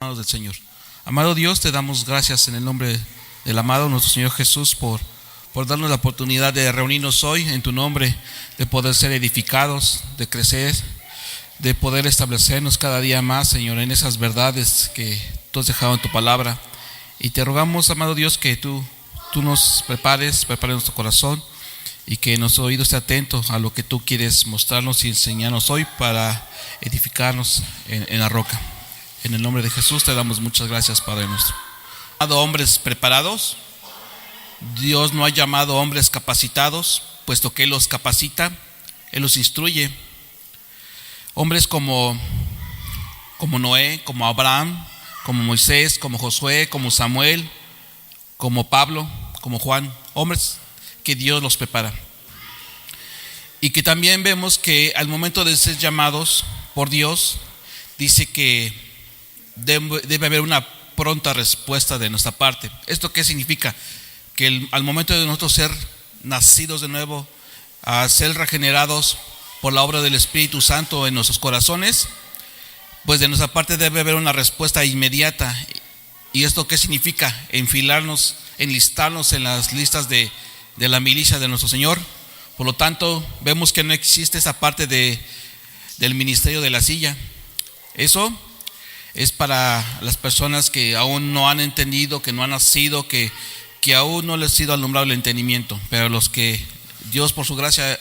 Del Señor. Amado Dios, te damos gracias en el nombre del amado nuestro Señor Jesús por darnos la oportunidad de reunirnos hoy en tu nombre, de poder ser edificados, de crecer, de poder establecernos cada día más, Señor, en esas verdades que tú has dejado en tu palabra. Y te rogamos, amado Dios, que tú nos prepares nuestro corazón y que nuestro oído esté atento a lo que tú quieres mostrarnos y enseñarnos hoy para edificarnos en la roca. En el nombre de Jesús te damos muchas gracias, Padre nuestro. ¿Ha llamado hombres preparados? Dios no ha llamado hombres capacitados, puesto que Él los capacita, Él los instruye. Hombres como Noé, como Abraham, como Moisés, como Josué, como Samuel, como Pablo, como Juan. Hombres que Dios los prepara. Y que también vemos que al momento de ser llamados por Dios, dice que debe haber una pronta respuesta de nuestra parte. ¿Esto qué significa? Que al momento de nosotros ser nacidos de nuevo, a ser regenerados por la obra del Espíritu Santo en nuestros corazones, pues de nuestra parte debe haber una respuesta inmediata. ¿Y esto qué significa? Enlistarnos en las listas de la milicia de nuestro Señor. Por lo tanto, vemos que no existe esa parte del ministerio de la silla. Eso es para las personas que aún no han entendido, que no han nacido, que aún no les ha sido alumbrado el entendimiento. Pero los que Dios por su gracia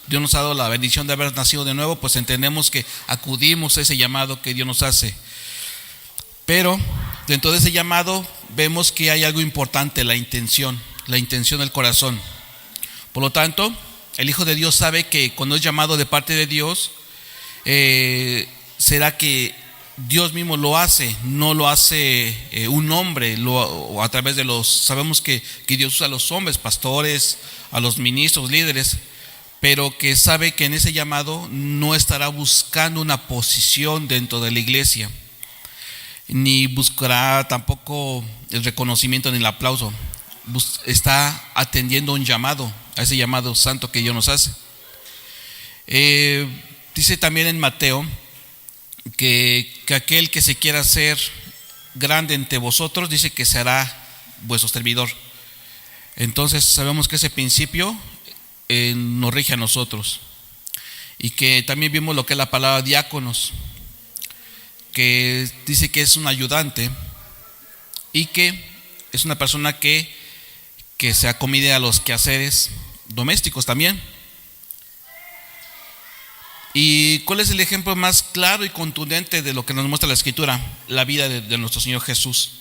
Dios nos ha dado la bendición de haber nacido de nuevo, pues entendemos que acudimos a ese llamado que Dios nos hace. Pero dentro de ese llamado vemos que hay algo importante, la intención del corazón. Por lo tanto, el Hijo de Dios sabe que cuando es llamado de parte de Dios, será que Dios mismo lo hace, no lo hace un hombre, o a través de sabemos que Dios usa a los hombres, pastores, a los ministros, líderes, pero que sabe que en ese llamado no estará buscando una posición dentro de la iglesia, ni buscará tampoco el reconocimiento ni el aplauso. Está atendiendo un llamado, a ese llamado santo que Dios nos hace. Dice también en Mateo que aquel que se quiera hacer grande entre vosotros, dice que será vuestro servidor. Entonces sabemos que ese principio nos rige a nosotros. Y que también vimos lo que es la palabra diáconos, que dice que es un ayudante y que es una persona que se acomide a los quehaceres domésticos también. ¿Y cuál es el ejemplo más claro y contundente de lo que nos muestra la Escritura? La vida de nuestro Señor Jesús.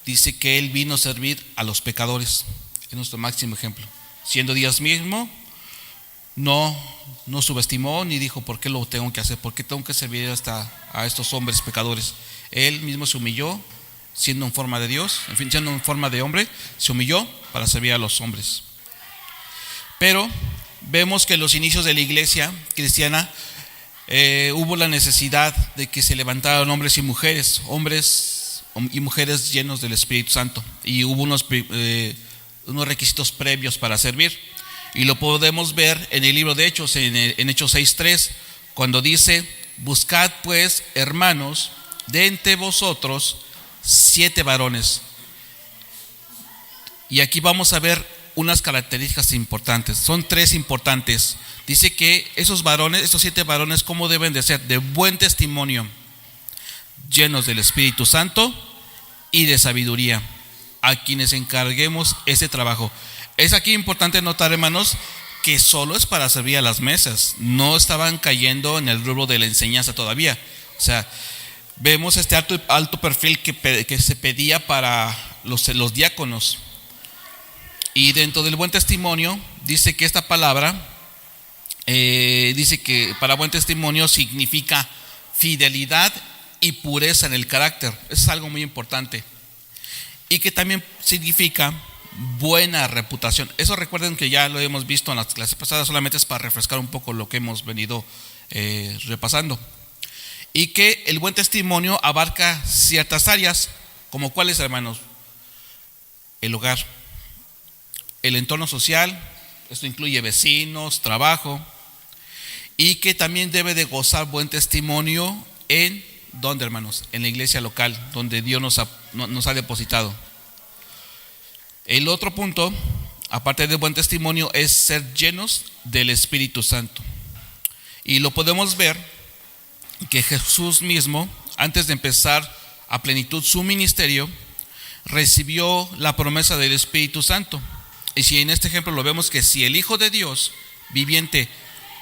Dice que Él vino a servir a los pecadores. Es nuestro máximo ejemplo. Siendo Dios mismo, no subestimó ni dijo ¿por qué lo tengo que hacer? ¿Por qué tengo que servir a estos hombres pecadores? Él mismo se humilló, siendo en forma de Dios, en fin, siendo en forma de hombre, se humilló para servir a los hombres. Pero vemos que en los inicios de la iglesia cristiana hubo la necesidad de que se levantaran hombres y mujeres llenos del Espíritu Santo, y hubo unos requisitos previos para servir, y lo podemos ver en el libro de Hechos, en Hechos 6:3, cuando dice: buscad pues, hermanos, de entre vosotros 7 varones. Y aquí vamos a ver unas características importantes. Son 3 importantes. Dice que estos 7 varones, ¿cómo deben de ser? De buen testimonio, llenos del Espíritu Santo y de sabiduría, a quienes encarguemos ese trabajo. Es aquí importante notar, hermanos, que solo es para servir a las mesas. No estaban cayendo en el rubro de la enseñanza todavía. O sea, vemos este alto perfil que se pedía para los diáconos. Y dentro del buen testimonio, dice que esta palabra, dice que para buen testimonio significa fidelidad y pureza en el carácter. Eso es algo muy importante. Y que también significa buena reputación. Eso recuerden que ya lo hemos visto en las clases pasadas, solamente es para refrescar un poco lo que hemos venido repasando. Y que el buen testimonio abarca ciertas áreas, como cuáles, hermanos: el hogar, el entorno social, esto incluye vecinos, trabajo, y que también debe de gozar buen testimonio en ¿Dónde, hermanos? En la iglesia local, donde Dios nos ha depositado. El otro punto, aparte del buen testimonio, es ser llenos del Espíritu Santo. Y lo podemos ver que Jesús mismo, antes de empezar a plenitud su ministerio, recibió la promesa del Espíritu Santo. Y si en este ejemplo lo vemos, que si el Hijo de Dios viviente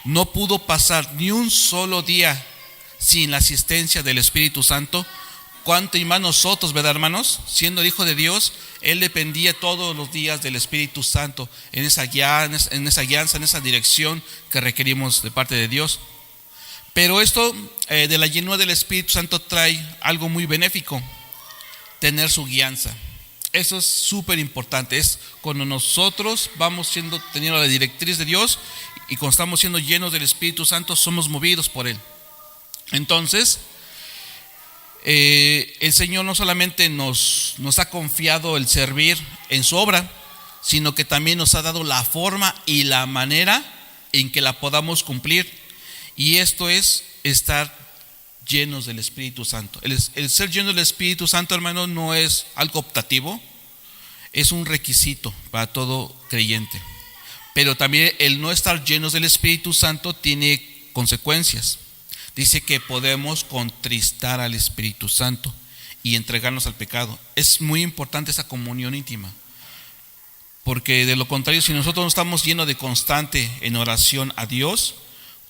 no pudo pasar ni un solo día sin la asistencia del Espíritu Santo, ¿cuánto y más nosotros, verdad, hermanos? Siendo el Hijo de Dios, Él dependía todos los días del Espíritu Santo en esa guianza, en esa dirección que requerimos de parte de Dios. Pero esto de la llenura del Espíritu Santo trae algo muy benéfico: tener su guianza. Eso es súper importante. Es cuando nosotros vamos teniendo la directriz de Dios, y cuando estamos siendo llenos del Espíritu Santo, somos movidos por Él. Entonces, el Señor no solamente nos ha confiado el servir en su obra, sino que también nos ha dado la forma y la manera en que la podamos cumplir. Y esto es estar llenos del Espíritu Santo. El ser lleno del Espíritu Santo, hermano, no es algo optativo, es un requisito para todo creyente. Pero también el no estar llenos del Espíritu Santo tiene consecuencias. Dice que podemos contristar al Espíritu Santo y entregarnos al pecado. Es muy importante esa comunión íntima, porque de lo contrario, si nosotros no estamos llenos de constante en oración a Dios,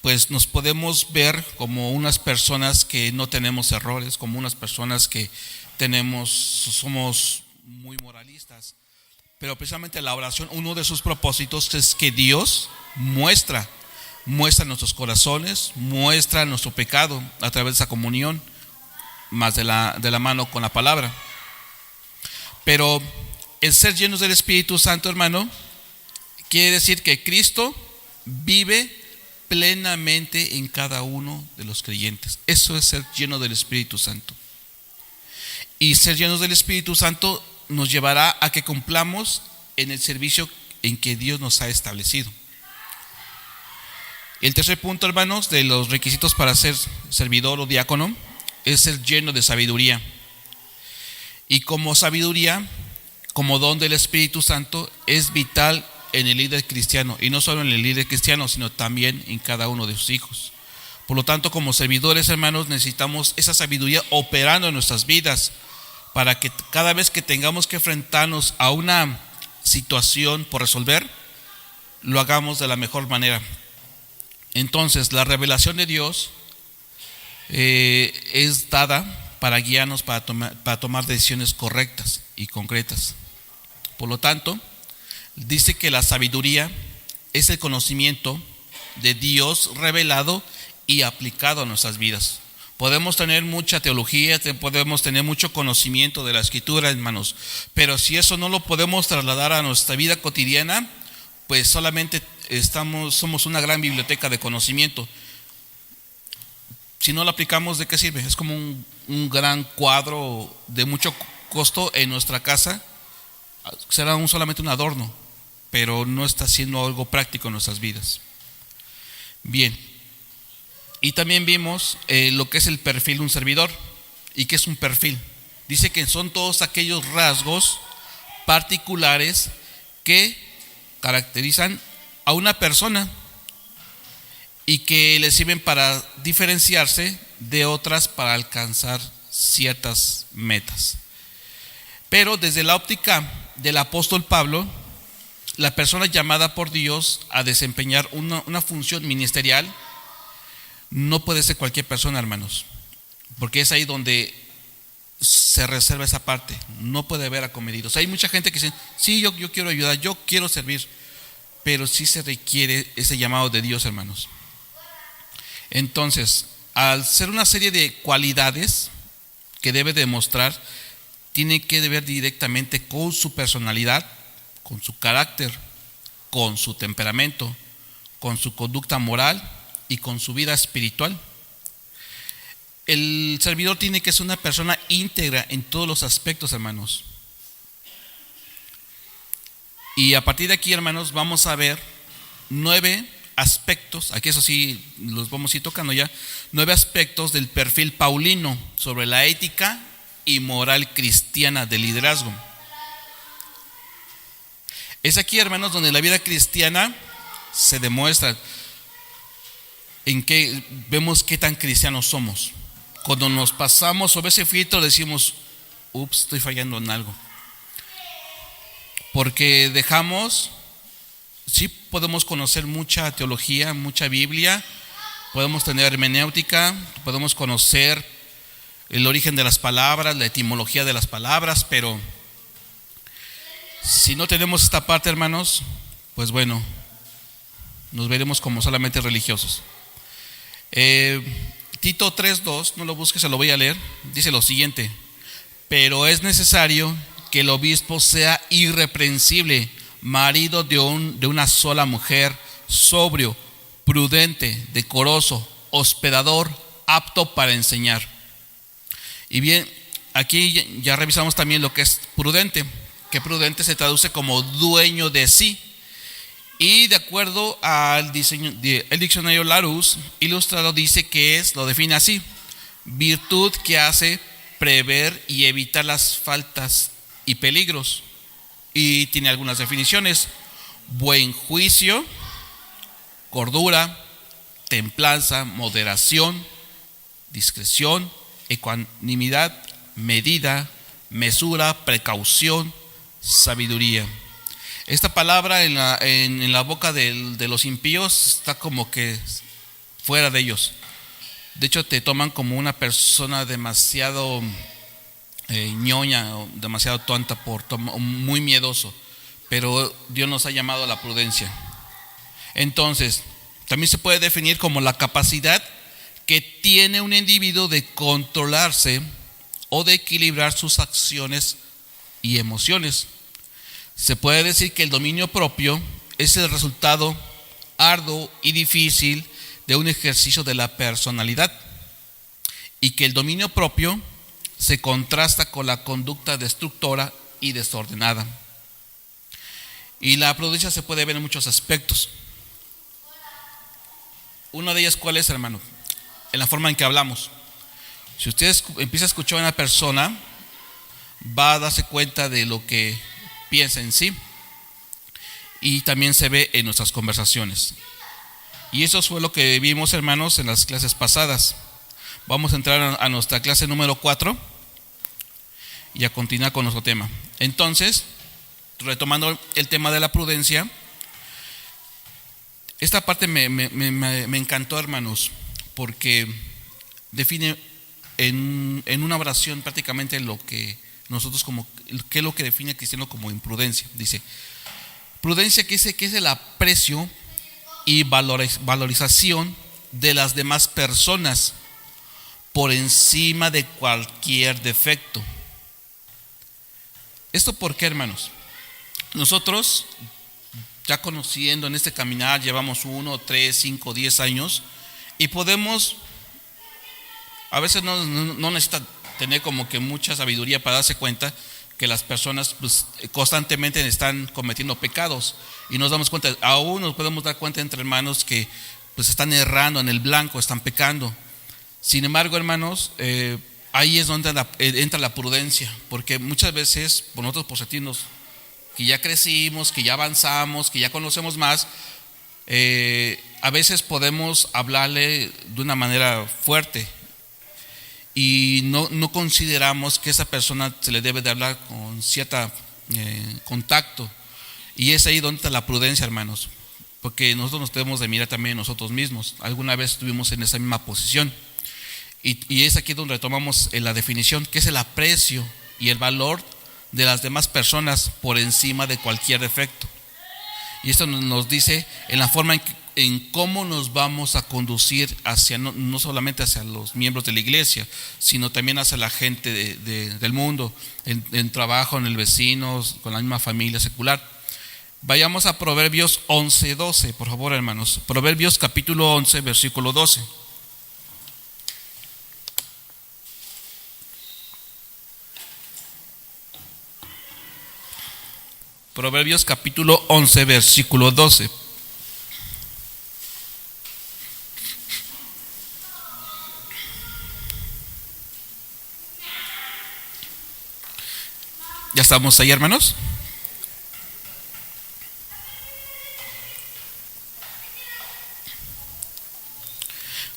pues nos podemos ver como unas personas que no tenemos errores, como unas personas que somos muy moralistas. Pero precisamente la oración, uno de sus propósitos es que Dios muestra nuestros corazones, muestra nuestro pecado a través de esa comunión, más de la mano con la palabra. Pero el ser llenos del Espíritu Santo, hermano, quiere decir que Cristo vive plenamente en cada uno de los creyentes. Eso es ser lleno del Espíritu Santo. Y ser llenos del Espíritu Santo nos llevará a que cumplamos en el servicio en que Dios nos ha establecido. El tercer punto, hermanos, de los requisitos para ser servidor o diácono es ser lleno de sabiduría. Y como sabiduría, como don del Espíritu Santo, es vital en el líder cristiano, y no solo en el líder cristiano, sino también en cada uno de sus hijos. Por lo tanto, como servidores, hermanos, necesitamos esa sabiduría operando en nuestras vidas, para que cada vez que tengamos que enfrentarnos a una situación por resolver, lo hagamos de la mejor manera. Entonces, la revelación de Dios es dada para guiarnos para tomar decisiones correctas y concretas. Por lo tanto, dice que la sabiduría es el conocimiento de Dios revelado y aplicado a nuestras vidas. Podemos tener mucha teología, podemos tener mucho conocimiento de la Escritura, hermanos, pero si eso no lo podemos trasladar a nuestra vida cotidiana, pues solamente somos una gran biblioteca de conocimiento. Si no lo aplicamos, ¿de qué sirve? Es como un gran cuadro de mucho costo en nuestra casa. Será solamente un adorno, pero no está siendo algo práctico en nuestras vidas. Bien, y también vimos lo que es el perfil de un servidor. ¿Y qué es un perfil? Dice que son todos aquellos rasgos particulares que caracterizan a una persona y que le sirven para diferenciarse de otras para alcanzar ciertas metas. Pero desde la óptica del apóstol Pablo, la persona llamada por Dios a desempeñar una función ministerial no puede ser cualquier persona, hermanos, porque es ahí donde se reserva esa parte. No puede haber acomedidos. Hay mucha gente que dice, sí, yo quiero ayudar, yo quiero servir, pero sí se requiere ese llamado de Dios, hermanos. Entonces, al ser una serie de cualidades que debe demostrar, tiene que ver directamente con su personalidad, con su carácter, con su temperamento, con su conducta moral y con su vida espiritual. El servidor tiene que ser una persona íntegra en todos los aspectos, hermanos. Y a partir de aquí, hermanos, vamos a ver 9 aspectos, aquí eso sí los vamos a ir tocando ya, 9 aspectos del perfil paulino sobre la ética y moral cristiana del liderazgo. Es aquí, hermanos, donde la vida cristiana se demuestra, en que vemos qué tan cristianos somos. Cuando nos pasamos sobre ese filtro decimos, ups, estoy fallando en algo. Porque dejamos, sí podemos conocer mucha teología, mucha Biblia, podemos tener hermenéutica, podemos conocer el origen de las palabras, la etimología de las palabras, pero si no tenemos esta parte, hermanos, pues bueno, nos veremos como solamente religiosos. Tito 3:2, no lo busques, se lo voy a leer, dice lo siguiente: pero es necesario que el obispo sea irreprensible, marido de una sola mujer, sobrio, prudente, decoroso, hospedador, apto para enseñar. Y bien, aquí ya revisamos también lo que es prudente, que prudente se traduce como dueño de sí. Y de acuerdo al el diccionario Larousse Ilustrado dice que lo define así: virtud que hace prever y evitar las faltas y peligros. Y tiene algunas definiciones: buen juicio, cordura, templanza, moderación, discreción, ecuanimidad, medida, mesura, precaución, sabiduría. Esta palabra en la boca de los impíos está como que fuera de ellos. De hecho, te toman como una persona demasiado ñoña, o demasiado tonta, muy miedoso. Pero Dios nos ha llamado a la prudencia. Entonces, también se puede definir como la capacidad que tiene un individuo de controlarse o de equilibrar sus acciones y emociones. Se puede decir que el dominio propio es el resultado arduo y difícil de un ejercicio de la personalidad, y que el dominio propio se contrasta con la conducta destructora y desordenada. Y la prudencia se puede ver en muchos aspectos. Una de ellas, ¿cuál es, hermano? En la forma en que hablamos. Si usted empieza a escuchar a una persona, va a darse cuenta de lo que piensa en sí, y también se ve en nuestras conversaciones. Y eso fue lo que vimos, hermanos, en las clases pasadas. Vamos a entrar a nuestra clase número 4 y a continuar con nuestro tema. Entonces, retomando el tema de la prudencia, esta parte me encantó, hermanos, porque define en una oración prácticamente lo que nosotros qué es lo que define a cristiano como imprudencia. Dice: prudencia, que es el aprecio y valorización de las demás personas por encima de cualquier defecto. ¿Esto por qué, hermanos? Nosotros, ya conociendo en este caminar, llevamos 1, 3, 5, 10 años, y podemos, a veces no necesita tener como que mucha sabiduría para darse cuenta que las personas pues, constantemente están cometiendo pecados, y nos damos cuenta, aún nos podemos dar cuenta entre hermanos que pues están errando en el blanco, están pecando. Sin embargo, hermanos, ahí es donde entra la prudencia, porque muchas veces nosotros, por sentirnos que ya crecimos, que ya avanzamos, que ya conocemos más, a veces podemos hablarle de una manera fuerte, y no consideramos que esa persona se le debe de hablar con cierta contacto. Y es ahí donde está la prudencia, hermanos, porque nosotros nos debemos de mirar también nosotros mismos. Alguna vez estuvimos en esa misma posición, y es aquí donde retomamos la definición, que es el aprecio y el valor de las demás personas por encima de cualquier defecto. Y esto nos dice en la forma en cómo nos vamos a conducir hacia, no solamente hacia los miembros de la iglesia, sino también hacia la gente del mundo, en trabajo, en el vecino, con la misma familia secular. Vayamos a Proverbios 11:12, por favor, hermanos. Proverbios capítulo 11, versículo 12. Proverbios capítulo 11, versículo 12. ¿Ya estamos ahí, hermanos?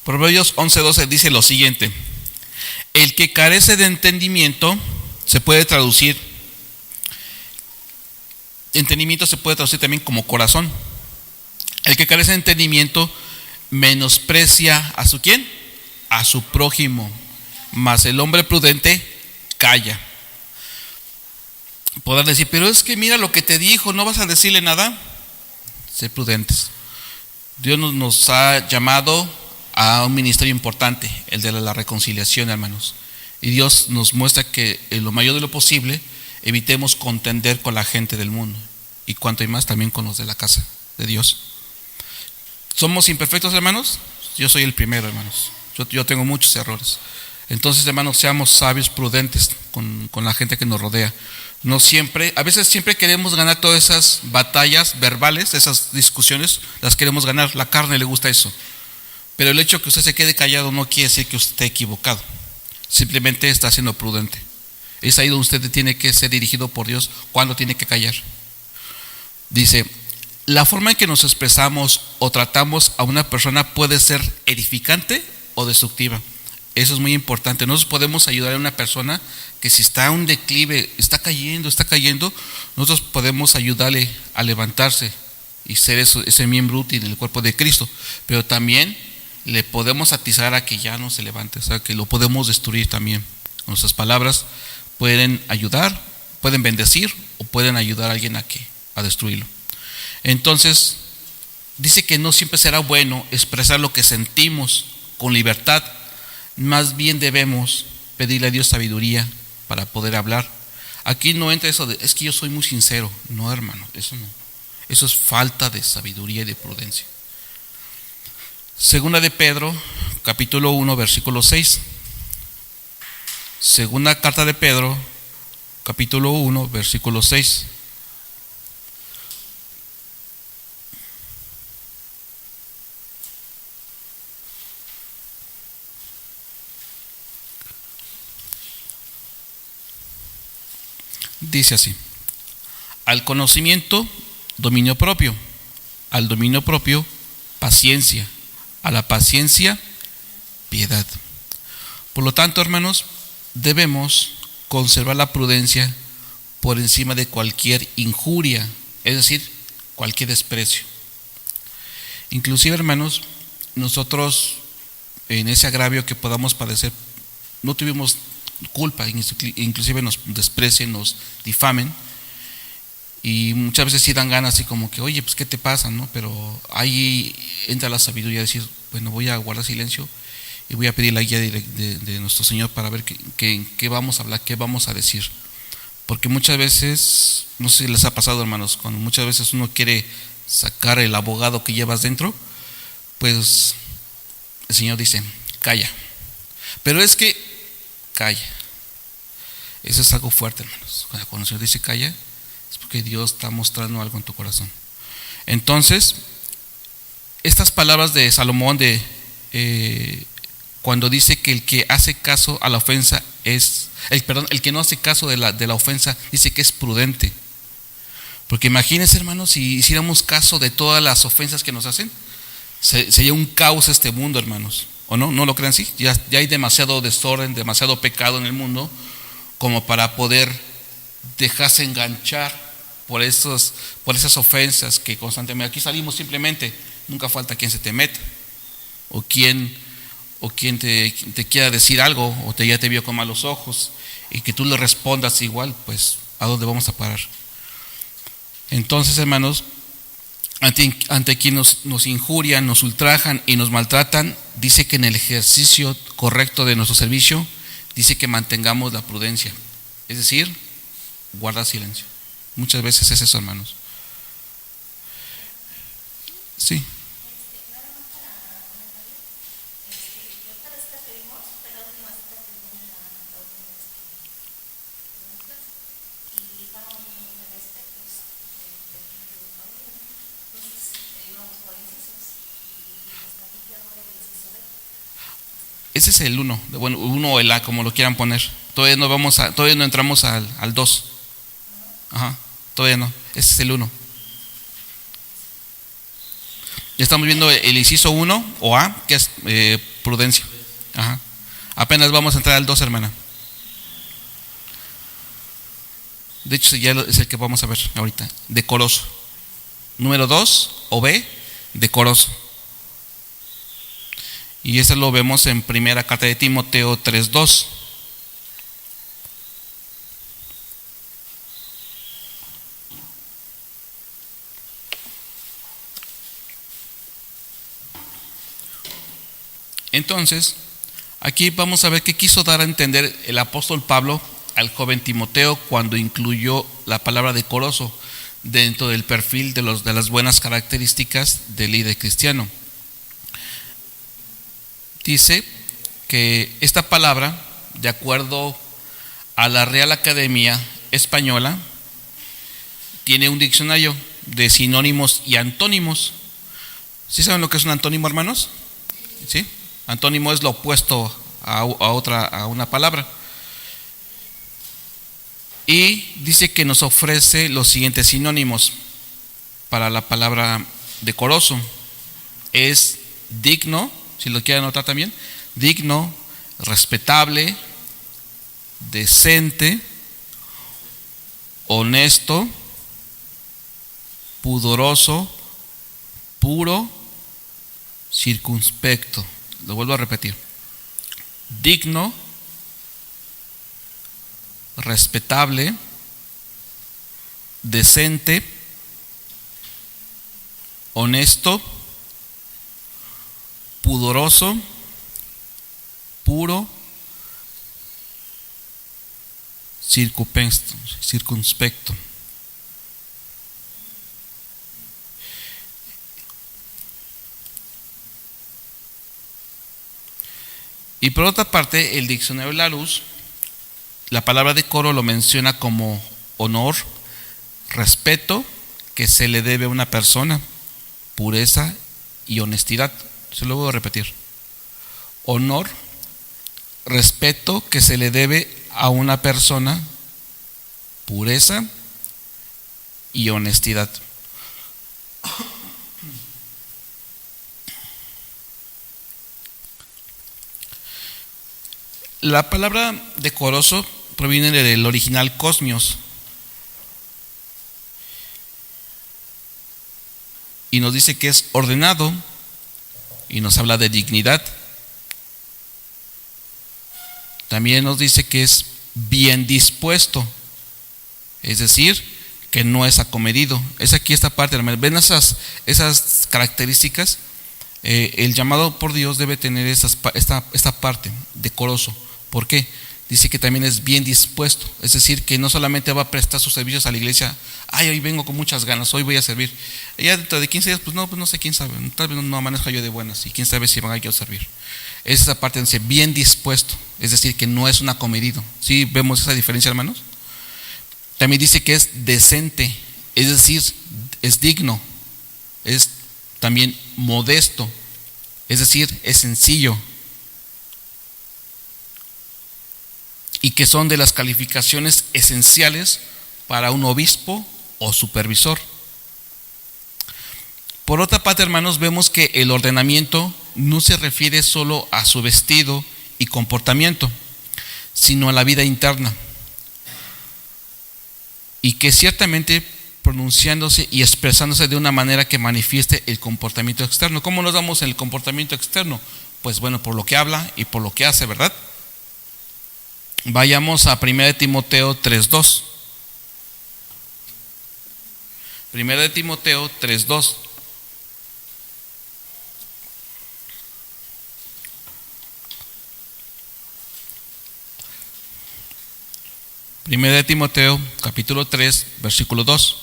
Proverbios 11:12 dice lo siguiente: el que carece de entendimiento se puede traducir, entendimiento se puede traducir también como corazón. El que carece de entendimiento menosprecia a su ¿quién? A su prójimo, mas el hombre prudente calla. Podrán decir, pero es que mira lo que te dijo, ¿no vas a decirle nada? Sé prudentes. Dios nos ha llamado a un ministerio importante, el de la reconciliación, hermanos. Y Dios nos muestra que en lo mayor de lo posible evitemos contender con la gente del mundo, y cuanto y más también con los de la casa de Dios. ¿Somos imperfectos, hermanos? Yo soy el primero, hermanos. Yo tengo muchos errores. Entonces, hermanos, seamos sabios, prudentes con la gente que nos rodea. No siempre, a veces siempre queremos ganar todas esas batallas verbales, esas discusiones, las queremos ganar. La carne le gusta eso. Pero el hecho de que usted se quede callado no quiere decir que usted esté equivocado. Simplemente está siendo prudente. Es ahí donde usted tiene que ser dirigido por Dios cuando tiene que callar. Dice, la forma en que nos expresamos o tratamos a una persona puede ser edificante o destructiva. Eso es muy importante. Nosotros podemos ayudar a una persona que si está en un declive, está cayendo, nosotros podemos ayudarle a levantarse y ser ese miembro útil en el cuerpo de Cristo. Pero también le podemos atizar a que ya no se levante, o sea, que lo podemos destruir también. Nuestras palabras pueden ayudar, pueden bendecir o pueden ayudar a alguien a destruirlo. Entonces, dice que no siempre será bueno expresar lo que sentimos con libertad. Más bien debemos pedirle a Dios sabiduría para poder hablar. Aquí no entra eso de, es que yo soy muy sincero. No, hermano, eso no. Eso es falta de sabiduría y de prudencia. Segunda de Pedro, capítulo 1, versículo 6. Segunda carta de Pedro, capítulo 1, versículo 6. Dice así: al conocimiento, dominio propio; al dominio propio, paciencia; a la paciencia, piedad. Por lo tanto, hermanos, debemos conservar la prudencia por encima de cualquier injuria, es decir, cualquier desprecio. Inclusive, hermanos, nosotros en ese agravio que podamos padecer, no tuvimos culpa, inclusive nos desprecien, nos difamen, y muchas veces sí dan ganas así como que, oye, pues ¿qué te pasa? ¿No? Pero ahí entra la sabiduría de decir, bueno, voy a guardar silencio y voy a pedir la guía de nuestro Señor para ver qué vamos a hablar, qué vamos a decir. Porque muchas veces, no sé si les ha pasado, hermanos, cuando muchas veces uno quiere sacar el abogado que llevas dentro, pues el Señor dice, calla. Pero es que calla. Eso es algo fuerte, hermanos. Cuando el Señor dice calla, es porque Dios está mostrando algo en tu corazón. Entonces, estas palabras de Salomón cuando dice que el que hace caso a la ofensa el que no hace caso de la ofensa, dice que es prudente. Porque imagínense, hermanos, si hiciéramos caso de todas las ofensas que nos hacen, sería un caos este mundo, hermanos. ¿O no? ¿No lo creen así? Ya hay demasiado desorden, demasiado pecado en el mundo como para poder dejarse enganchar por esas ofensas que constantemente. Aquí salimos simplemente, nunca falta quien se te meta o quien te quiera decir algo o ya te vio con malos ojos y que tú le respondas igual, pues ¿a dónde vamos a parar? Entonces, hermanos, ante quienes nos injurian, nos ultrajan y nos maltratan, dice que en el ejercicio correcto de nuestro servicio, dice que mantengamos la prudencia, es decir, guardar silencio. Muchas veces es eso, hermanos. Sí. Ese es el 1, bueno, 1 o el A, como lo quieran poner. Todavía no entramos al 2. Ajá, todavía no, ese es el 1. Ya estamos viendo el inciso 1 o A, que es prudencia. Ajá. Apenas vamos a entrar al 2, hermana. De hecho, ya es el que vamos a ver ahorita. Decoroso. Número 2 o B, decoroso. Y eso lo vemos en primera carta de Timoteo 3:2. Entonces, aquí vamos a ver qué quiso dar a entender el apóstol Pablo al joven Timoteo cuando incluyó la palabra decoroso dentro del perfil de las buenas características del líder cristiano. Dice que esta palabra, de acuerdo a la Real Academia Española, tiene un diccionario de sinónimos y antónimos. ¿Sí saben lo que es un antónimo, hermanos? ¿Sí? Antónimo es lo opuesto a una palabra. Y dice que nos ofrece los siguientes sinónimos para la palabra decoroso. Es digno, si lo quieren anotar también, digno, respetable, decente, honesto, pudoroso, puro, circunspecto. Lo vuelvo a repetir: digno, respetable, decente, honesto, pudoroso, puro, circunspecto. Y por otra parte, el diccionario Larousse, la palabra decoro lo menciona como honor, respeto que se le debe a una persona, pureza y honestidad. Se lo voy a repetir: honor, respeto que se le debe a una persona, pureza y honestidad. La palabra decoroso proviene del original cosmios y nos dice que es ordenado y nos habla de dignidad. También nos dice que es bien dispuesto, es decir, que no es acomedido. Es aquí esta parte, hermanos. ¿Ven esas características? El llamado por Dios debe tener esta parte, decoroso. ¿Por qué? Dice que también es bien dispuesto, es decir, que no solamente va a prestar sus servicios a la iglesia. Ay, hoy vengo con muchas ganas, hoy voy a servir. Ya dentro de 15 días, pues no sé, quién sabe, tal vez no amanezca yo de buenas y quién sabe si van a yo a servir. Esa parte dice bien dispuesto, es decir, que no es un acomedido. ¿Sí vemos esa diferencia, hermanos? También dice que es decente, es decir, es digno, es también modesto, es decir, es sencillo. Y que son de las calificaciones esenciales para un obispo o supervisor. Por otra parte, hermanos, vemos que el ordenamiento no se refiere solo a su vestido y comportamiento, sino a la vida interna. Y que ciertamente pronunciándose y expresándose de una manera que manifieste el comportamiento externo. ¿Cómo nos damos en el comportamiento externo? Pues bueno, por lo que habla y por lo que hace, ¿verdad? Vayamos a 1 Timoteo 3:2. 1 Timoteo 3:2. Primera de Timoteo, capítulo 3, versículo 2.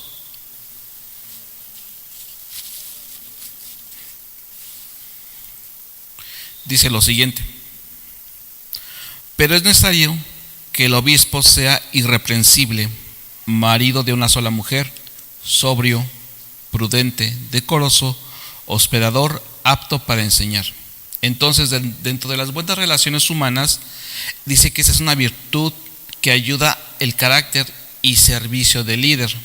Dice lo siguiente: pero es necesario que el obispo sea irreprensible, marido de una sola mujer, sobrio, prudente, decoroso, hospedador, apto para enseñar. Entonces, dentro de las buenas relaciones humanas, dice que esa es una virtud que ayuda el carácter y servicio del líder.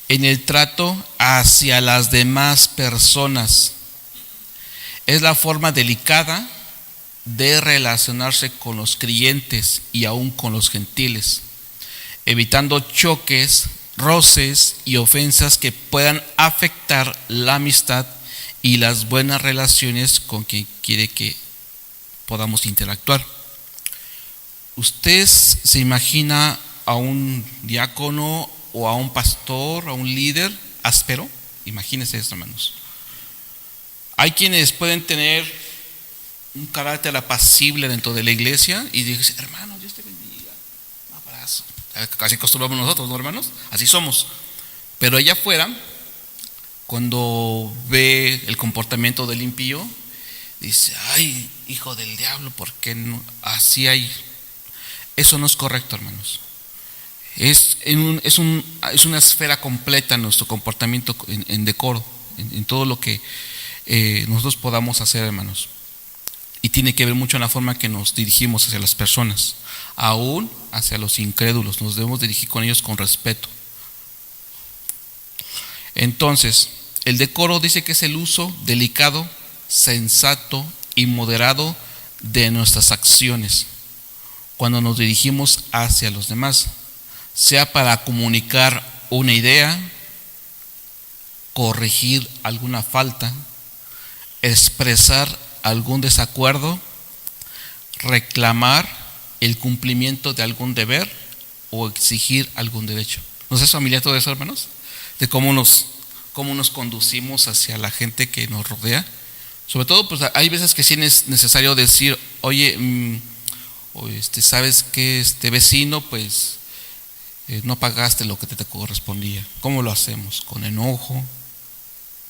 En el trato hacia las demás personas. Es la forma delicada de relacionarse con los creyentes y aún con los gentiles, evitando choques, roces y ofensas que puedan afectar la amistad y las buenas relaciones con quien quiere que podamos interactuar. ¿Usted se imagina a un diácono o a un pastor, a un líder áspero? Imagínense esto, hermanos. Hay quienes pueden tener un carácter apacible dentro de la iglesia y dicen, hermano, Dios te bendiga, un abrazo. Así acostumbramos nosotros, ¿no, hermanos? Así somos. Pero allá afuera, cuando ve el comportamiento del impío, dice, ay, hijo del diablo, ¿por qué no? Así hay. Eso no es correcto, hermanos. Es una esfera completa nuestro comportamiento en decoro, en todo lo que nosotros podamos hacer, hermanos. Y tiene que ver mucho en la forma que nos dirigimos hacia las personas, aún hacia los incrédulos. Nos debemos dirigir con ellos con respeto. Entonces, el decoro dice que es el uso delicado, sensato y moderado de nuestras acciones cuando nos dirigimos hacia los demás, sea para comunicar una idea, corregir alguna falta, expresar algún desacuerdo, reclamar el cumplimiento de algún deber o exigir algún derecho. ¿Nos es familiar todo eso, hermanos? De cómo nos conducimos hacia la gente que nos rodea. Sobre todo, pues hay veces que sí es necesario decir, oye, ¿sabes qué, vecino? Pues no pagaste lo que te correspondía. ¿Cómo lo hacemos? ¿Con enojo?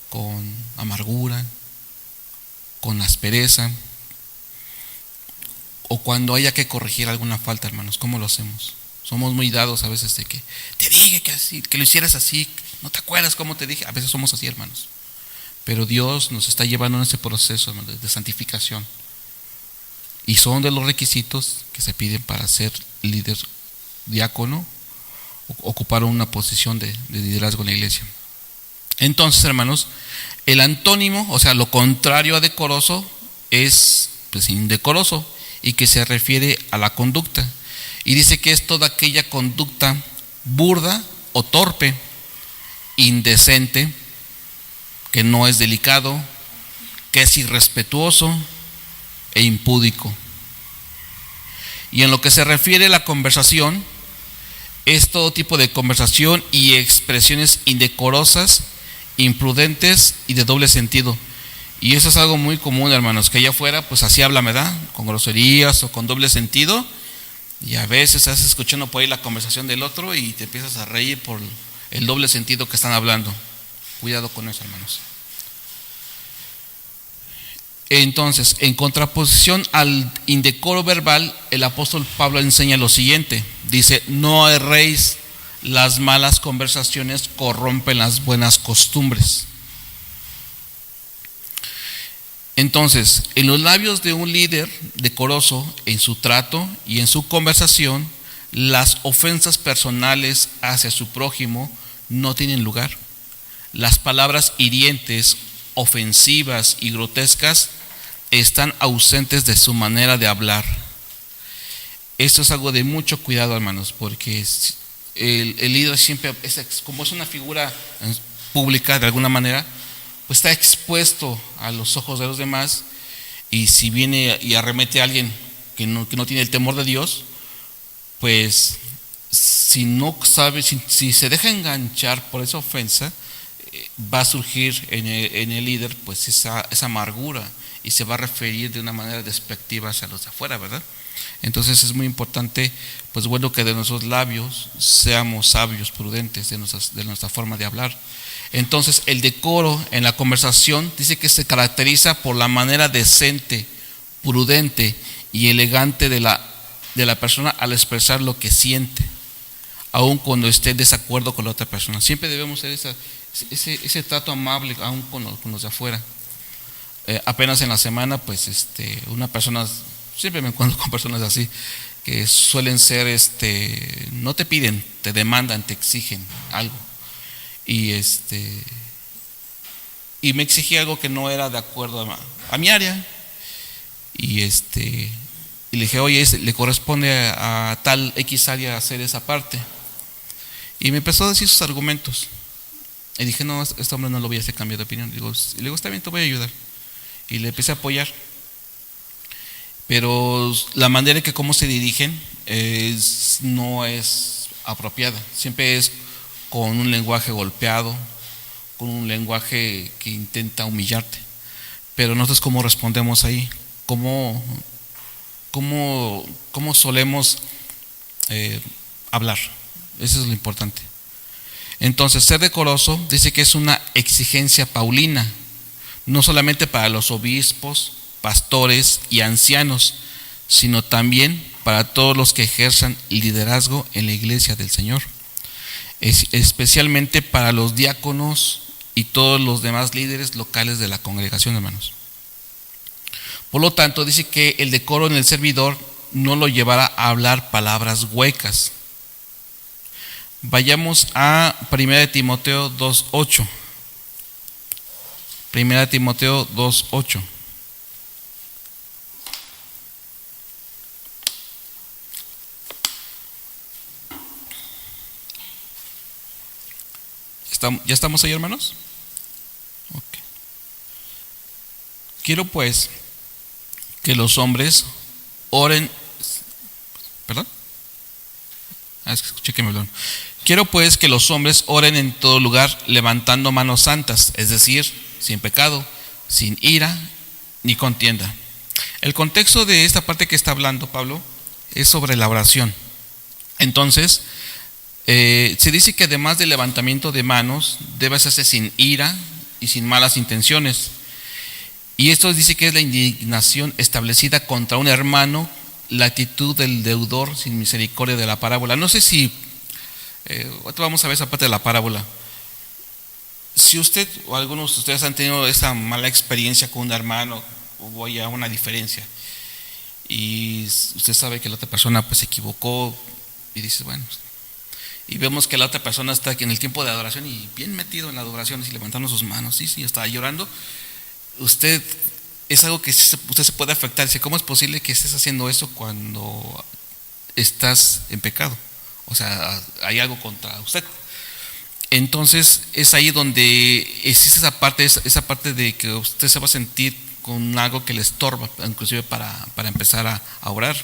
¿Con amargura? ¿Con aspereza? O cuando haya que corregir alguna falta, hermanos, ¿cómo lo hacemos? Somos muy dados a veces de que te dije que lo hicieras así, ¿no te acuerdas cómo te dije? A veces somos así, hermanos. Pero Dios nos está llevando en ese proceso, hermanos, de santificación. Y son de los requisitos que se piden para ser líder, diácono, ocupar una posición de liderazgo en la iglesia. Entonces, hermanos, el antónimo, o sea, lo contrario a decoroso, es pues indecoroso y que se refiere a la conducta. Y dice que es toda aquella conducta burda o torpe, indecente, que no es delicado, que es irrespetuoso e impúdico. Y en lo que se refiere a la conversación, es todo tipo de conversación y expresiones indecorosas, imprudentes y de doble sentido. Y eso es algo muy común, hermanos, que allá afuera pues así hablan, ¿verdad? Con groserías o con doble sentido. Y a veces estás escuchando por ahí la conversación del otro y te empiezas a reír por el doble sentido que están hablando. Cuidado con eso, hermanos. Entonces, en contraposición al indecoro verbal, el apóstol Pablo enseña lo siguiente. Dice, no erréis, las malas conversaciones corrompen las buenas costumbres. Entonces, en los labios de un líder decoroso, en su trato y en su conversación, las ofensas personales hacia su prójimo no tienen lugar. Las palabras hirientes, ofensivas y grotescas están ausentes de su manera de hablar. Esto es algo de mucho cuidado, hermanos, porque el líder siempre, como es una figura pública de alguna manera, pues está expuesto a los ojos de los demás, y si viene y arremete a alguien que no tiene el temor de Dios, pues si no sabe, si se deja enganchar por esa ofensa, va a surgir en el líder pues esa amargura, y se va a referir de una manera despectiva hacia los de afuera, ¿verdad? Entonces es muy importante, pues bueno, que de nuestros labios seamos sabios, prudentes de nuestra forma de hablar. Entonces el decoro en la conversación dice que se caracteriza por la manera decente, prudente y elegante de la persona al expresar lo que siente, aun cuando esté en desacuerdo con la otra persona. Siempre debemos hacer ese trato amable aun con los de afuera. Apenas en la semana, pues una persona, siempre me encuentro con personas así, que suelen ser, no te piden, te demandan, te exigen algo. Y me exigía algo que no era de acuerdo a mi área. Y le dije, oye, le corresponde a tal X área hacer esa parte. Y me empezó a decir sus argumentos. Y dije, no, este hombre no lo voy a hacer cambiar de opinión. Le digo, está bien, te voy a ayudar. Y le empecé a apoyar. Pero la manera en que cómo se dirigen no es apropiada. Siempre es con un lenguaje golpeado, con un lenguaje que intenta humillarte. Pero nosotros, ¿cómo respondemos ahí? ¿Cómo solemos hablar? Eso es lo importante. Entonces, ser decoroso dice que es una exigencia paulina, no solamente para los obispos, pastores y ancianos, sino también para todos los que ejerzan liderazgo en la iglesia del Señor, especialmente para los diáconos y todos los demás líderes locales de la congregación, hermanos. Por lo tanto, dice que el decoro en el servidor no lo llevará a hablar palabras huecas. Vayamos a 1 Timoteo 2:8. 1 Timoteo 2:8. ¿Ya estamos ahí, hermanos? Okay. Quiero pues que los hombres oren. ¿Perdón? Escuché que me hablaron. Quiero pues que los hombres oren en todo lugar, levantando manos santas, es decir, sin pecado, sin ira ni contienda. El contexto de esta parte que está hablando Pablo es sobre la oración. Entonces, se dice que además del levantamiento de manos, debe hacerse sin ira y sin malas intenciones. Y esto dice que es la indignación establecida contra un hermano, la actitud del deudor sin misericordia de la parábola. No sé si, ahorita vamos a ver esa parte de la parábola. Si usted o algunos de ustedes han tenido esa mala experiencia con un hermano, hubo ya una diferencia, y usted sabe que la otra persona pues se equivocó, y dice, bueno, y vemos que la otra persona está aquí en el tiempo de adoración y bien metido en la adoración y levantando sus manos, sí, estaba llorando. Usted, es algo que usted se puede afectar. Dice, ¿cómo es posible que estés haciendo eso cuando estás en pecado? O sea, hay algo contra usted. Entonces es ahí donde existe esa parte de que usted se va a sentir con algo que le estorba, inclusive para empezar a orar.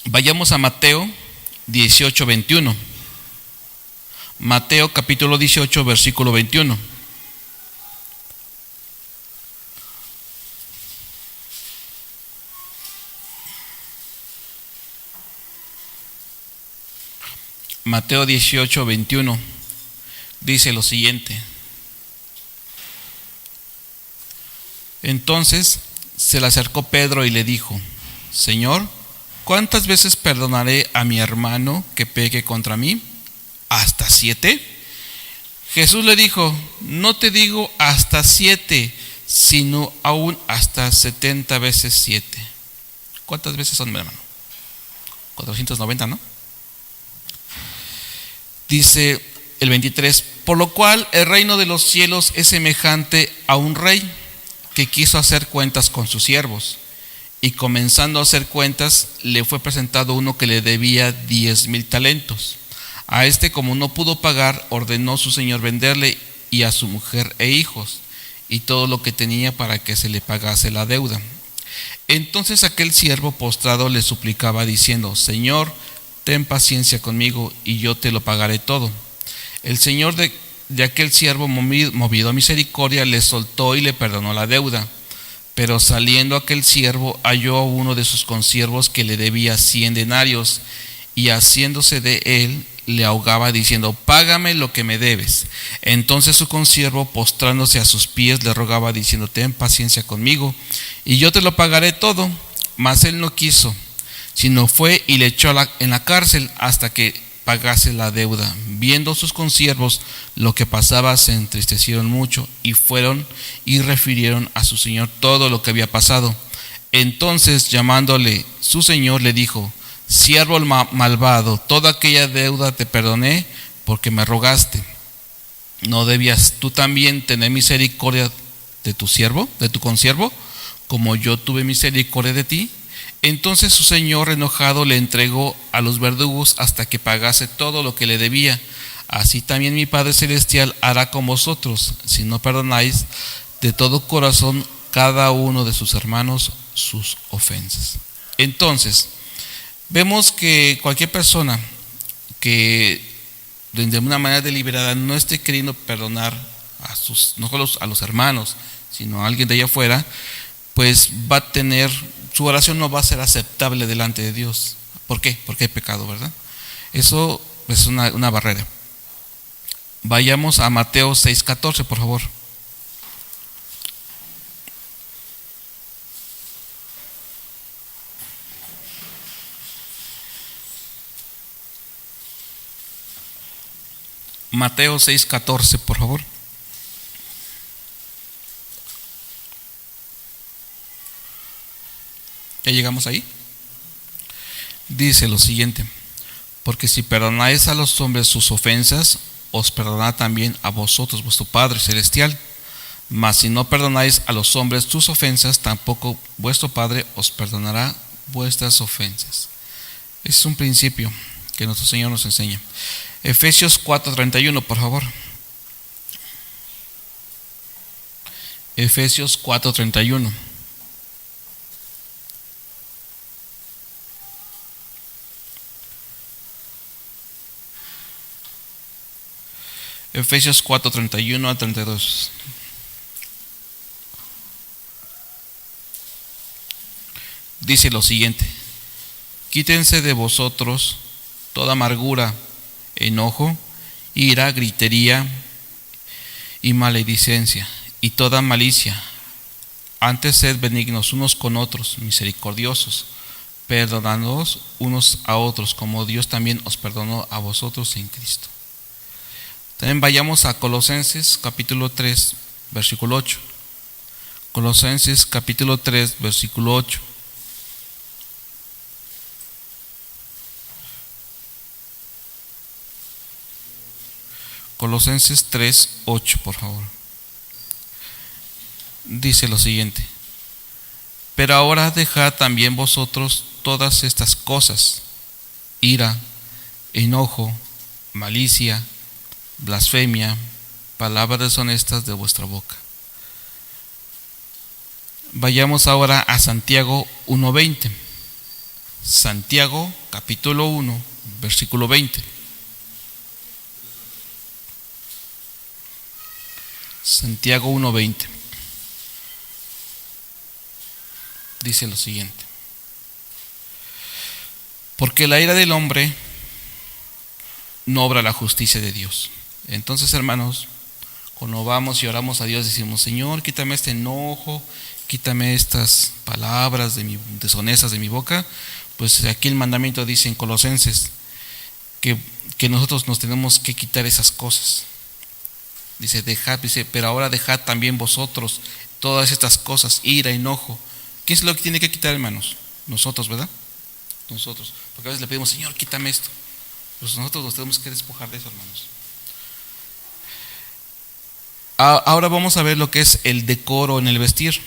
Vayamos a Mateo 18:21. Mateo capítulo 18, versículo 21. Mateo 18:21 dice lo siguiente: entonces se le acercó Pedro y le dijo, Señor, ¿cuántas veces perdonaré a mi hermano que peque contra mí? ¿Hasta 7? Jesús le dijo, no te digo hasta 7, sino aún hasta 70 veces 7. ¿Cuántas veces son, mi hermano? 490, ¿no? Dice el 23, por lo cual el reino de los cielos es semejante a un rey que quiso hacer cuentas con sus siervos, y comenzando a hacer cuentas le fue presentado uno que le debía 10,000 talentos. A este, como no pudo pagar, ordenó su señor venderle y a su mujer e hijos y todo lo que tenía para que se le pagase la deuda. Entonces aquel siervo postrado le suplicaba diciendo, Señor, ten paciencia conmigo y yo te lo pagaré todo. El señor de aquel siervo, movido a misericordia, le soltó y le perdonó la deuda. Pero saliendo aquel siervo, halló a uno de sus consiervos que le debía 100 denarios, y haciéndose de él, le ahogaba diciendo, págame lo que me debes. Entonces su consiervo, postrándose a sus pies, le rogaba diciendo, ten paciencia conmigo y yo te lo pagaré todo. Mas él no quiso, sino fue y le echó en la cárcel hasta que pagase la deuda. Viendo sus consiervos lo que pasaba, se entristecieron mucho y fueron y refirieron a su señor todo lo que había pasado. Entonces, llamándole su señor, le dijo: siervo malvado, toda aquella deuda te perdoné porque me rogaste. ¿No debías tú también tener misericordia de tu siervo, de tu consiervo, como yo tuve misericordia de ti? Entonces su señor, enojado, le entregó a los verdugos hasta que pagase todo lo que le debía. Así también mi Padre Celestial hará con vosotros, si no perdonáis de todo corazón cada uno de sus hermanos sus ofensas. Entonces, vemos que cualquier persona que de una manera deliberada no esté queriendo perdonar no solo a los hermanos, sino a alguien de allá afuera, pues va a tener, su oración no va a ser aceptable delante de Dios. ¿Por qué? Porque hay pecado, ¿verdad? Eso es una barrera. Vayamos a Mateo 6:14, por favor. Mateo 6:14, por favor. ¿Ya llegamos ahí? Dice lo siguiente: porque si perdonáis a los hombres sus ofensas, os perdonará también a vosotros vuestro Padre Celestial. Mas si no perdonáis a los hombres sus ofensas, tampoco vuestro Padre os perdonará vuestras ofensas. Es un principio que nuestro Señor nos enseña. Efesios 4:31, por favor. Efesios 4:31. Efesios 4:31 a 32. Dice lo siguiente: quítense de vosotros toda amargura, enojo, ira, gritería y maledicencia y toda malicia. Antes sed benignos unos con otros, misericordiosos, perdonándoos unos a otros, como Dios también os perdonó a vosotros en Cristo. También vayamos a Colosenses capítulo 3, versículo 8. Colosenses capítulo 3, versículo 8. Colosenses 3, 8, por favor. Dice lo siguiente: pero ahora dejad también vosotros todas estas cosas: ira, enojo, malicia, blasfemia, palabras deshonestas de vuestra boca. Vayamos ahora a Santiago 1:20. Santiago capítulo 1, versículo 20. Santiago 1:20. Dice lo siguiente: porque la ira del hombre no obra la justicia de Dios. Entonces, hermanos, cuando vamos y oramos a Dios, decimos: Señor, quítame este enojo, quítame estas palabras deshonestas de mi boca. Pues aquí el mandamiento dice en Colosenses que nosotros nos tenemos que quitar esas cosas. Dice, pero ahora dejad también vosotros todas estas cosas: ira, enojo. ¿Qué es lo que tiene que quitar, hermanos? Nosotros, ¿verdad? Nosotros. Porque a veces le pedimos: Señor, quítame esto. Pues nosotros nos tenemos que despojar de eso, hermanos. Ahora vamos a ver lo que es el decoro en el vestir.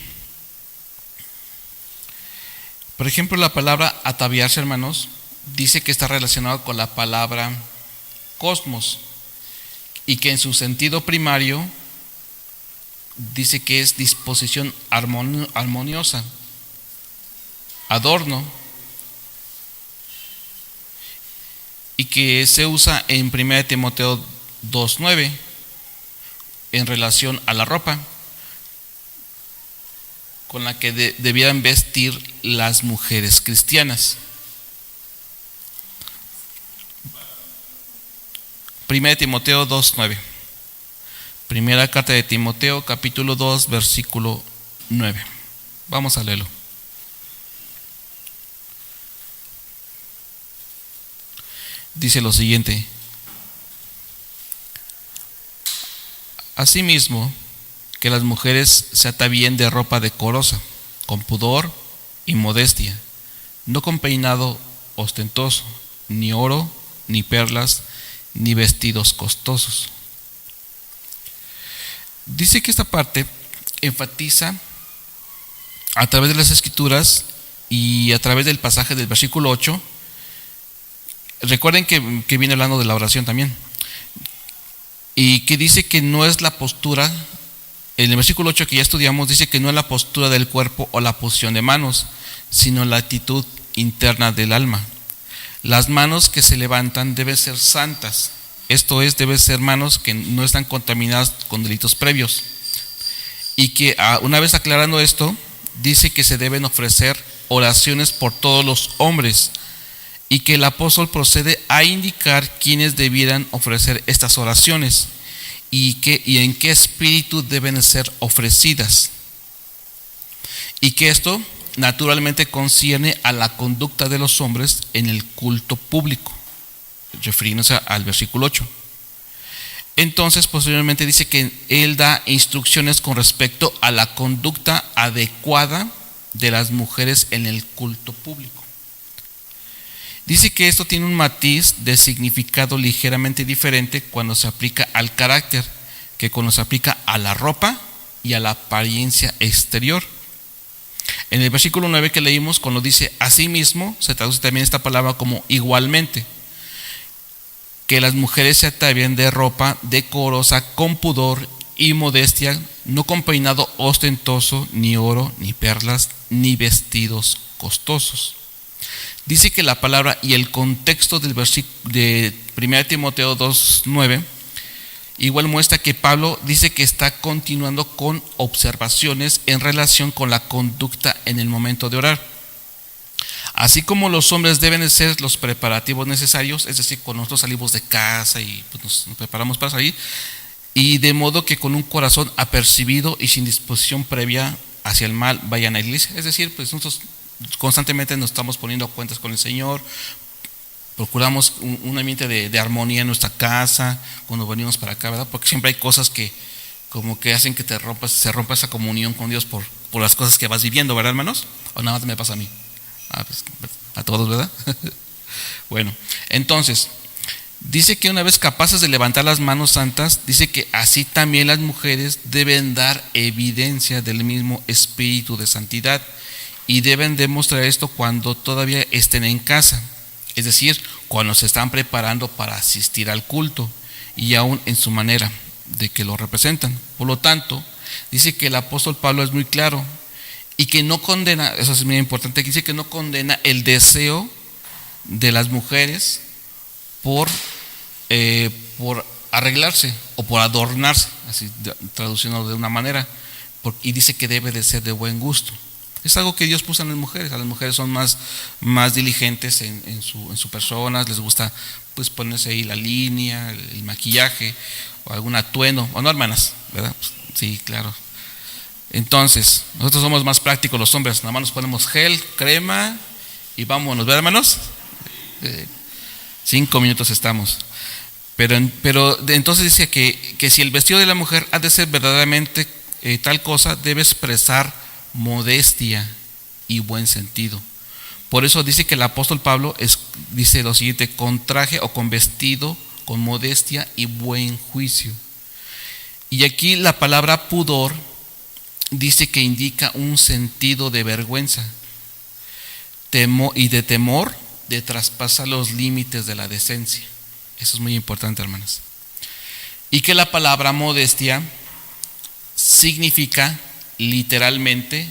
Por ejemplo, la palabra ataviarse, hermanos, dice que está relacionado con la palabra cosmos, y que en su sentido primario dice que es disposición armoniosa, adorno, y que se usa en 1 Timoteo 2:9 en relación a la ropa con la que debían vestir las mujeres cristianas. 1 Timoteo 2:9. Primera carta de Timoteo, capítulo 2, versículo 9. Vamos a leerlo. Dice lo siguiente: asimismo, que las mujeres se atavíen de ropa decorosa, con pudor, y modestia, no con peinado ostentoso, ni oro, ni perlas, ni vestidos costosos. Dice que esta parte enfatiza a través de las escrituras y a través del pasaje del versículo 8. Recuerden que viene hablando de la oración también, y que dice que no es la postura, en el versículo 8 que ya estudiamos, dice que no es la postura del cuerpo o la posición de manos, sino la actitud interna del alma. Las manos que se levantan deben ser santas, esto es, deben ser manos que no están contaminadas con delitos previos, y que una vez aclarando esto, dice que se deben ofrecer oraciones por todos los hombres, y que el apóstol procede a indicar quiénes debieran ofrecer estas oraciones y en qué espíritu deben ser ofrecidas, y que esto naturalmente concierne a la conducta de los hombres en el culto público, refiriéndose al versículo 8. Entonces posteriormente dice que él da instrucciones con respecto a la conducta adecuada de las mujeres en el culto público. Dice que esto tiene un matiz de significado ligeramente diferente cuando se aplica al carácter que cuando se aplica a la ropa y a la apariencia exterior. En el versículo 9 que leímos, cuando dice asimismo, se traduce también esta palabra como igualmente, que las mujeres se atavíen de ropa decorosa, con pudor y modestia, no con peinado ostentoso, ni oro, ni perlas, ni vestidos costosos. Dice que la palabra y el contexto del versículo de 1 Timoteo 2:9 igual muestra que Pablo dice que está continuando con observaciones en relación con la conducta en el momento de orar. Así como los hombres deben de ser los preparativos necesarios, es decir, cuando nosotros salimos de casa y pues nos preparamos para salir, y de modo que con un corazón apercibido y sin disposición previa hacia el mal vayan a la iglesia. Es decir, pues nosotros constantemente nos estamos poniendo a cuentas con el Señor, procuramos un ambiente de armonía en nuestra casa cuando venimos para acá, ¿verdad? Porque siempre hay cosas que como que hacen que se rompa esa comunión con Dios por las cosas que vas viviendo, ¿verdad, hermanos? ¿O nada más me pasa a mí? Pues, a todos, ¿verdad? Bueno, entonces dice que una vez capaces de levantar las manos santas, dice que así también las mujeres deben dar evidencia del mismo espíritu de santidad, y deben demostrar esto cuando todavía estén en casa, es decir, cuando se están preparando para asistir al culto y aún en su manera de que lo representan. Por lo tanto, dice que el apóstol Pablo es muy claro y que no condena, eso es muy importante, dice que no condena el deseo de las mujeres por arreglarse o por adornarse, así traduciendo de una manera, y dice que debe de ser de buen gusto. Es algo que Dios puso en las mujeres. A las mujeres son más diligentes en su persona, les gusta pues ponerse ahí la línea, el maquillaje o algún atuendo, ¿o no, hermanas? ¿Verdad? Pues, sí, claro. Entonces, nosotros somos más prácticos los hombres, nada más nos ponemos gel, crema y vámonos, ¿verdad, hermanos? 5 minutos estamos. Pero entonces dice que si el vestido de la mujer ha de ser verdaderamente tal cosa, debe expresar modestia y buen sentido. Por eso dice que el apóstol Pablo dice lo siguiente: con traje o con vestido, con modestia y buen juicio. Y aquí la palabra pudor dice que indica un sentido de vergüenza y de temor de traspasar los límites de la decencia. Eso es muy importante, hermanas. Y que la palabra modestia significa literalmente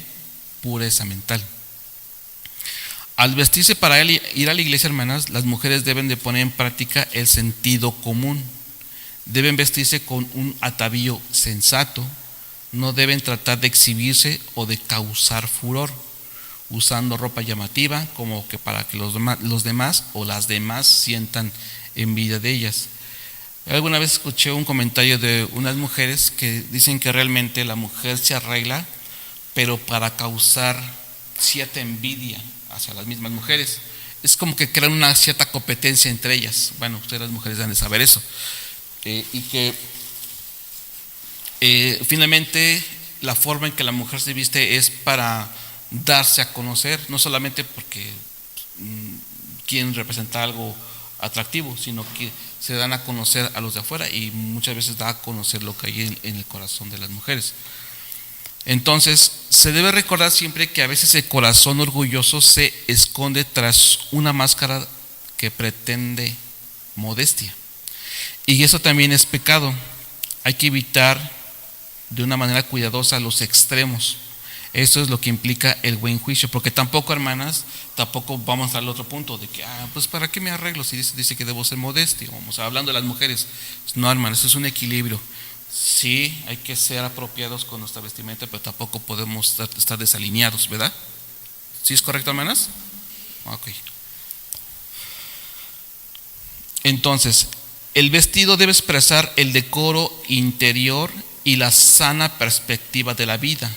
pureza mental. Al vestirse para ir a la iglesia, hermanas, las mujeres deben de poner en práctica el sentido común. Deben vestirse con un atavío sensato. No deben tratar de exhibirse o de causar furor, usando ropa llamativa como que para que los demás o las demás sientan envidia de ellas. Alguna vez escuché un comentario de unas mujeres que dicen que realmente la mujer se arregla, pero para causar cierta envidia hacia las mismas mujeres. Es como que crean una cierta competencia entre ellas. Bueno, ustedes las mujeres deben de saber eso. Y que finalmente la forma en que la mujer se viste es para darse a conocer, no solamente porque quieren representar algo atractivo, sino que se dan a conocer a los de afuera y muchas veces da a conocer lo que hay en el corazón de las mujeres. Entonces, se debe recordar siempre que a veces el corazón orgulloso se esconde tras una máscara que pretende modestia. Y eso también es pecado. Hay que evitar de una manera cuidadosa los extremos. Esto es lo que implica el buen juicio, porque tampoco, hermanas, tampoco vamos al otro punto de que, pues ¿para qué me arreglo si dice que debo ser modesto? Vamos hablando de las mujeres. No, hermanas, eso es un equilibrio. Sí, hay que ser apropiados con nuestra vestimenta, pero tampoco podemos estar desalineados, ¿verdad? ¿Sí es correcto, hermanas? Ok. Entonces, el vestido debe expresar el decoro interior y la sana perspectiva de la vida,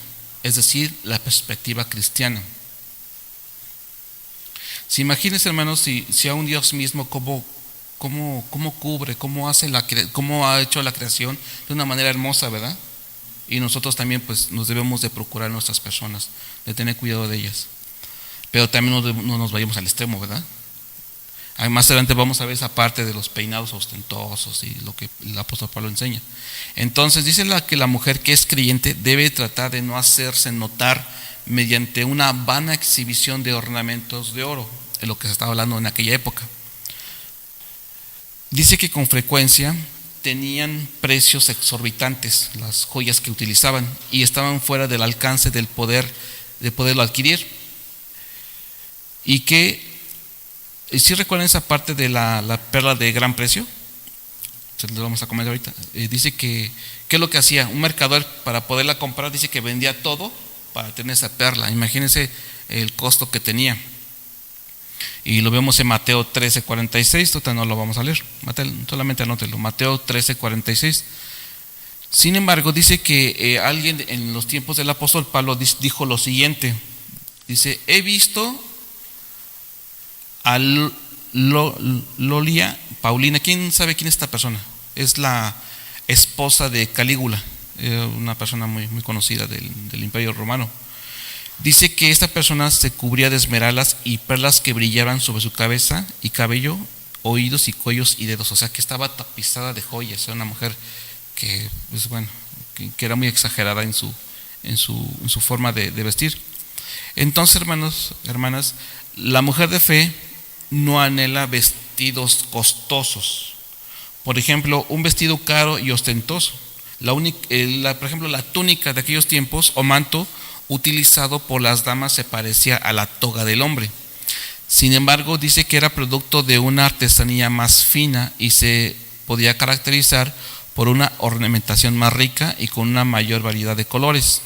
es decir, la perspectiva cristiana. Si imagínense, hermanos, si a un Dios mismo cómo cubre, cómo ha hecho la creación de una manera hermosa, ¿verdad? Y nosotros también pues nos debemos de procurar nuestras personas, de tener cuidado de ellas. Pero también no nos vayamos al extremo, ¿verdad? Más adelante vamos a ver esa parte de los peinados ostentosos y lo que el apóstol Pablo enseña. Entonces dice que la mujer que es creyente debe tratar de no hacerse notar mediante una vana exhibición de ornamentos de oro, es lo que se estaba hablando en aquella época. Dice que con frecuencia tenían precios exorbitantes las joyas que utilizaban y estaban fuera del alcance de poderlo adquirir. Y que si recuerdan esa parte de la perla de gran precio, se lo vamos a comentar ahorita. Dice que ¿qué es lo que hacía? Un mercader, para poderla comprar, dice que vendía todo para tener esa perla. Imagínense el costo que tenía. Y lo vemos en Mateo 13:46, total no lo vamos a leer, solamente anótelo, Mateo 13:46. Sin embargo, dice que alguien en los tiempos del apóstol Pablo dijo lo siguiente, dice, he visto a Lolia Paulina. ¿Quién sabe quién es esta persona? Es la esposa de Calígula, una persona muy, muy conocida del Imperio Romano. Dice que esta persona se cubría de esmeraldas y perlas que brillaban sobre su cabeza y cabello, oídos y cuellos y dedos. O sea que estaba tapizada de joyas. Era una mujer que, pues bueno, que era muy exagerada en su forma de vestir. Entonces, hermanos, hermanas, la mujer de fe no anhela vestidos costosos. Por ejemplo, un vestido caro y ostentoso. Por ejemplo, la túnica de aquellos tiempos o manto utilizado por las damas se parecía a la toga del hombre. Sin embargo, dice que era producto de una artesanía más fina y se podía caracterizar por una ornamentación más rica y con una mayor variedad de colores.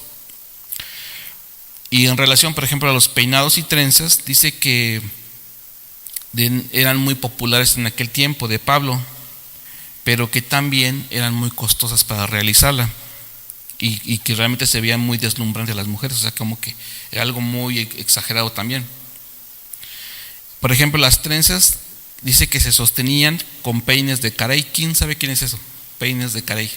Y en relación, por ejemplo, a los peinados y trenzas, dice que eran muy populares en aquel tiempo de Pablo, pero que también eran muy costosas para realizarla. Y que realmente se veían muy deslumbrantes las mujeres, o sea, como que era algo muy exagerado también. Por ejemplo, las trenzas, dice que se sostenían con peines de carey. ¿Quién sabe quién es eso? Peines de carey.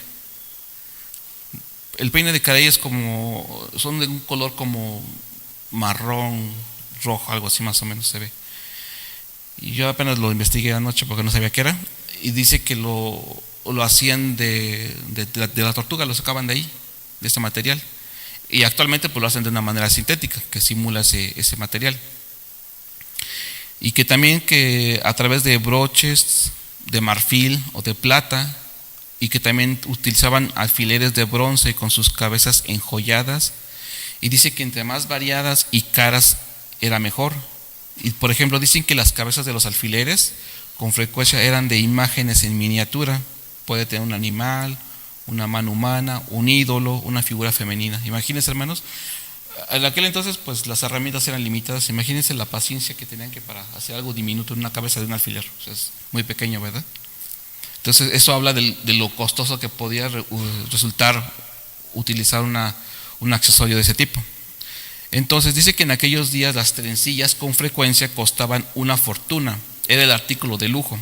El peine de carey son de un color como marrón, rojo, algo así más o menos se ve. Y yo apenas lo investigué anoche porque no sabía qué era. Y dice que lo hacían de la tortuga, lo sacaban de ahí, de ese material, y actualmente pues lo hacen de una manera sintética que simula ese material, y que también que a través de broches de marfil o de plata, y que también utilizaban alfileres de bronce con sus cabezas enjolladas, y dice que entre más variadas y caras era mejor. Y por ejemplo dicen que las cabezas de los alfileres con frecuencia eran de imágenes en miniatura. Puede tener un animal, una mano humana, un ídolo, una figura femenina. Imagínense, hermanos, en aquel entonces pues las herramientas eran limitadas. Imagínense la paciencia que tenían que para hacer algo diminuto en una cabeza de un alfiler. O sea, es muy pequeño, ¿verdad? Entonces eso habla de lo costoso que podía resultar utilizar un accesorio de ese tipo. Entonces dice que en aquellos días las trencillas con frecuencia costaban una fortuna. Era el artículo de lujo.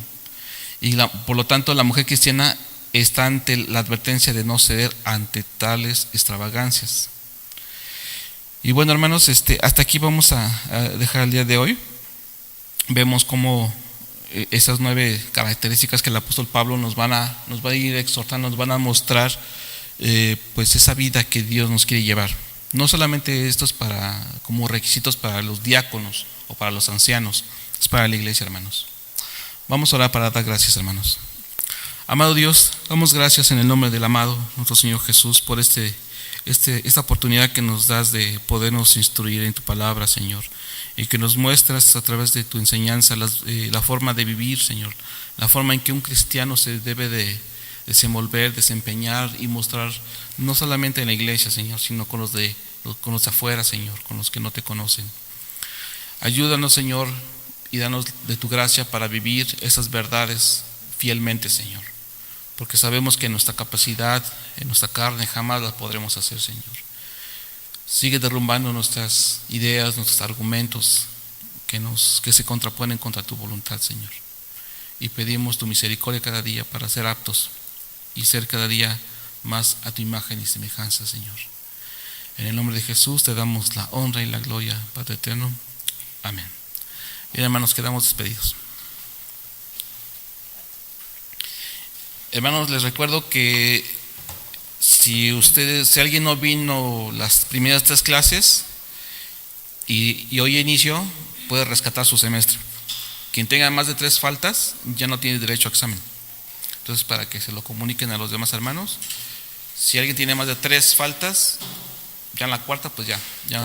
Y por lo tanto la mujer cristiana está ante la advertencia de no ceder ante tales extravagancias. Y bueno, hermanos, hasta aquí vamos a dejar el día de hoy. Vemos cómo esas 9 características que el apóstol Pablo nos va a ir exhortando, nos van a mostrar pues esa vida que Dios nos quiere llevar. No solamente esto es como requisitos para los diáconos o para los ancianos, es para la iglesia, hermanos. Vamos a orar para dar gracias, hermanos. Amado Dios, damos gracias en el nombre del amado nuestro Señor Jesús por esta oportunidad que nos das de podernos instruir en tu palabra, Señor, y que nos muestras a través de tu enseñanza la forma de vivir, Señor, la forma en que un cristiano se debe de desenvolver, desempeñar y mostrar, no solamente en la iglesia, Señor, sino con los de afuera, Señor, con los que no te conocen. Ayúdanos, Señor, y danos de tu gracia para vivir esas verdades fielmente, Señor, porque sabemos que en nuestra capacidad, en nuestra carne, jamás las podremos hacer, Señor. Sigue derrumbando nuestras ideas, nuestros argumentos que se contraponen contra tu voluntad, Señor. Y pedimos tu misericordia cada día para ser aptos y ser cada día más a tu imagen y semejanza, Señor. En el nombre de Jesús te damos la honra y la gloria, Padre eterno. Amén. Bien, hermanos, quedamos despedidos. Hermanos, les recuerdo que si alguien no vino las primeras 3 clases y hoy inicio, puede rescatar su semestre. Quien tenga más de 3 faltas ya no tiene derecho a examen. Entonces, para que se lo comuniquen a los demás hermanos, si alguien tiene más de 3 faltas, ya en la cuarta, pues ya